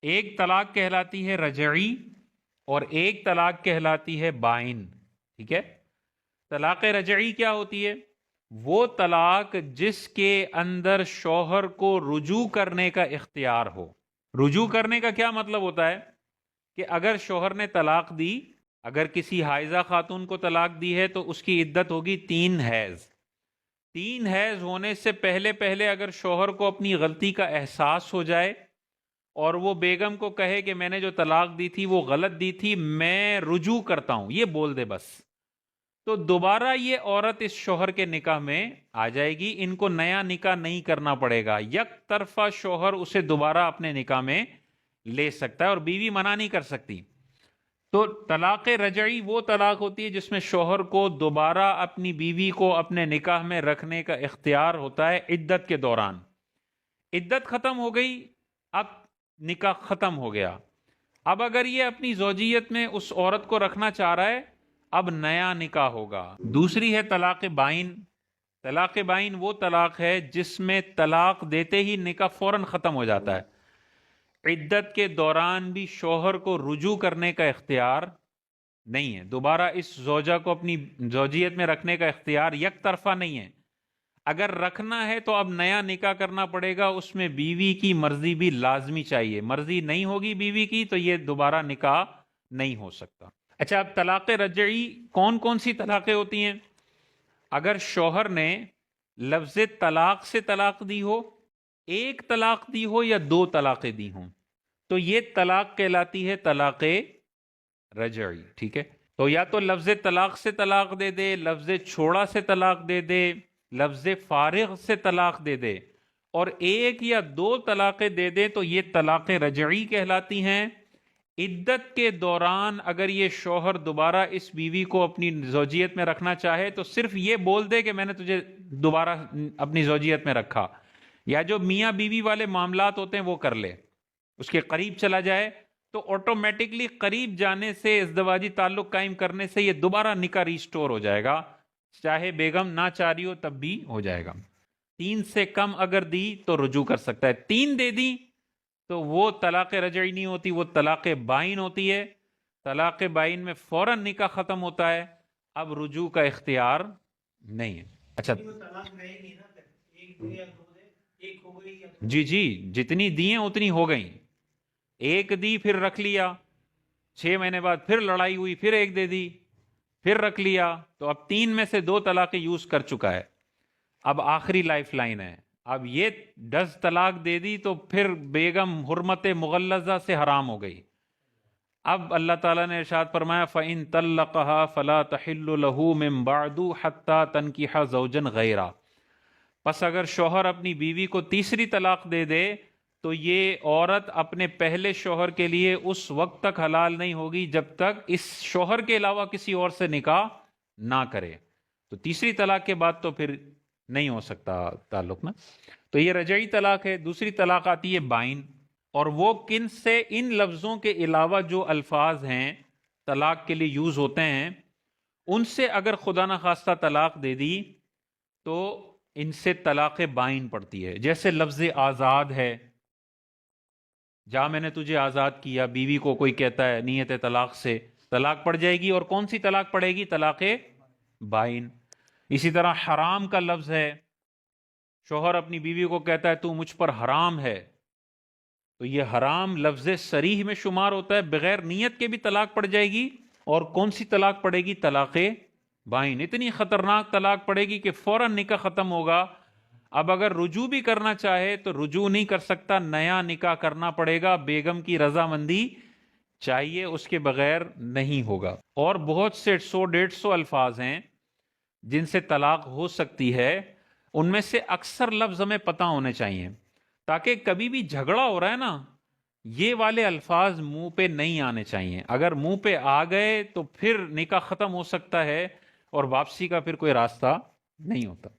ایک طلاق کہلاتی ہے رجعی اور ایک طلاق کہلاتی ہے بائن. ٹھیک ہے. طلاق رجعی کیا ہوتی ہے؟ وہ طلاق جس کے اندر شوہر کو رجوع کرنے کا اختیار ہو. رجوع کرنے کا کیا مطلب ہوتا ہے؟ کہ اگر شوہر نے طلاق دی، اگر کسی حائضہ خاتون کو طلاق دی ہے تو اس کی عدت ہوگی 3 حیض. 3 حیض ہونے سے پہلے پہلے اگر شوہر کو اپنی غلطی کا احساس ہو جائے اور وہ بیگم کو کہے کہ میں نے جو طلاق دی تھی وہ غلط دی تھی، میں رجوع کرتا ہوں، یہ بول دے بس، تو دوبارہ یہ عورت اس شوہر کے نکاح میں آ جائے گی. ان کو نیا نکاح نہیں کرنا پڑے گا. یک طرفہ شوہر اسے دوبارہ اپنے نکاح میں لے سکتا ہے اور بیوی منع نہیں کر سکتی. تو طلاق رجعی وہ طلاق ہوتی ہے جس میں شوہر کو دوبارہ اپنی بیوی کو اپنے نکاح میں رکھنے کا اختیار ہوتا ہے عدت کے دوران. عدت ختم ہو گئی، اب نکاح ختم ہو گیا. اب اگر یہ اپنی زوجیت میں اس عورت کو رکھنا چاہ رہا ہے، اب نیا نکاح ہوگا. دوسری ہے طلاق بائن. طلاق بائن وہ طلاق ہے جس میں طلاق دیتے ہی نکاح فوراً ختم ہو جاتا ہے. عدت کے دوران بھی شوہر کو رجوع کرنے کا اختیار نہیں ہے. دوبارہ اس زوجہ کو اپنی زوجیت میں رکھنے کا اختیار یک طرفہ نہیں ہے. اگر رکھنا ہے تو اب نیا نکاح کرنا پڑے گا. اس میں بیوی کی مرضی بھی لازمی چاہیے. مرضی نہیں ہوگی بیوی کی تو یہ دوبارہ نکاح نہیں ہو سکتا. اچھا، اب طلاق رجعی کون کون سی طلاقیں ہوتی ہیں؟ اگر شوہر نے لفظ طلاق سے طلاق دی ہو، ایک طلاق دی ہو یا 2 طلاقیں دی ہوں، تو یہ طلاق کہلاتی ہے طلاق رجعی. ٹھیک ہے. تو یا تو لفظ طلاق سے طلاق دے دے، لفظ چھوڑا سے طلاق دے دے، لفظ فارغ سے طلاق دے دے، اور 1 یا 2 طلاقیں دے دے تو یہ طلاق رجعی کہلاتی ہیں. عدت کے دوران اگر یہ شوہر دوبارہ اس بیوی کو اپنی زوجیت میں رکھنا چاہے تو صرف یہ بول دے کہ میں نے تجھے دوبارہ اپنی زوجیت میں رکھا، یا جو میاں بیوی والے معاملات ہوتے ہیں وہ کر لے، اس کے قریب چلا جائے تو آٹومیٹکلی قریب جانے سے، ازدواجی تعلق قائم کرنے سے یہ دوبارہ نکاح ریسٹور ہو جائے گا، چاہے بیگم نہ چاہ رہی ہو تب بھی ہو جائے گا. 3 سے کم اگر دی تو رجوع کر سکتا ہے. 3 دے دی تو وہ طلاق رجعی نہیں ہوتی، وہ طلاق بائن ہوتی ہے. طلاق بائن میں فوراً نکاح ختم ہوتا ہے، اب رجوع کا اختیار نہیں ہے. اچھا جی جتنی دی ہیں اتنی ہو گئیں. 1 دی پھر رکھ لیا، 6 مہینے بعد پھر لڑائی ہوئی، پھر 1 دے دی، پھر رکھ لیا، تو اب 3 میں سے 2 طلاقیں یوز کر چکا ہے. اب آخری لائف لائن ہے. اب یہ 10 طلاق دے دی تو پھر بیگم حرمت مغلظہ سے حرام ہو گئی. اب اللہ تعالیٰ نے ارشاد فرمایا فَإِن طَلَّقَهَا فَلَا تَحِلُّ لَهُ مِن بَعْدُ حَتَّى تَنكِحَ زَوْجًا غَيْرَهُ. پس اگر شوہر اپنی بیوی کو تیسری طلاق دے دے تو یہ عورت اپنے پہلے شوہر کے لیے اس وقت تک حلال نہیں ہوگی جب تک اس شوہر کے علاوہ کسی اور سے نکاح نہ کرے. تو تیسری طلاق کے بعد تو پھر نہیں ہو سکتا تعلق نا. تو یہ رجعی طلاق ہے. دوسری طلاق آتی ہے بائن، اور وہ کن سے؟ ان لفظوں کے علاوہ جو الفاظ ہیں طلاق کے لیے یوز ہوتے ہیں ان سے اگر خدا نخواستہ طلاق دے دی تو ان سے طلاق بائن پڑتی ہے. جیسے لفظ آزاد ہے، جا میں نے تجھے آزاد کیا، بیوی کو کوئی کہتا ہے نیت طلاق سے، طلاق پڑ جائے گی. اور کون سی طلاق پڑے گی؟ طلاق بائن. اسی طرح حرام کا لفظ ہے، شوہر اپنی بیوی کو کہتا ہے تو مجھ پر حرام ہے، تو یہ حرام لفظ صریح میں شمار ہوتا ہے، بغیر نیت کے بھی طلاق پڑ جائے گی. اور کون سی طلاق پڑے گی؟ طلاق بائن. اتنی خطرناک طلاق پڑے گی کہ فوراً نکاح ختم ہوگا. اب اگر رجوع بھی کرنا چاہے تو رجوع نہیں کر سکتا، نیا نکاح کرنا پڑے گا، بیگم کی رضامندی چاہیے، اس کے بغیر نہیں ہوگا. اور بہت سے 100-150 الفاظ ہیں جن سے طلاق ہو سکتی ہے. ان میں سے اکثر لفظ ہمیں پتہ ہونے چاہیے تاکہ کبھی بھی جھگڑا ہو رہا ہے نا، یہ والے الفاظ منہ پہ نہیں آنے چاہیے. اگر منہ پہ آ گئے تو پھر نکاح ختم ہو سکتا ہے اور واپسی کا پھر کوئی راستہ نہیں ہوتا.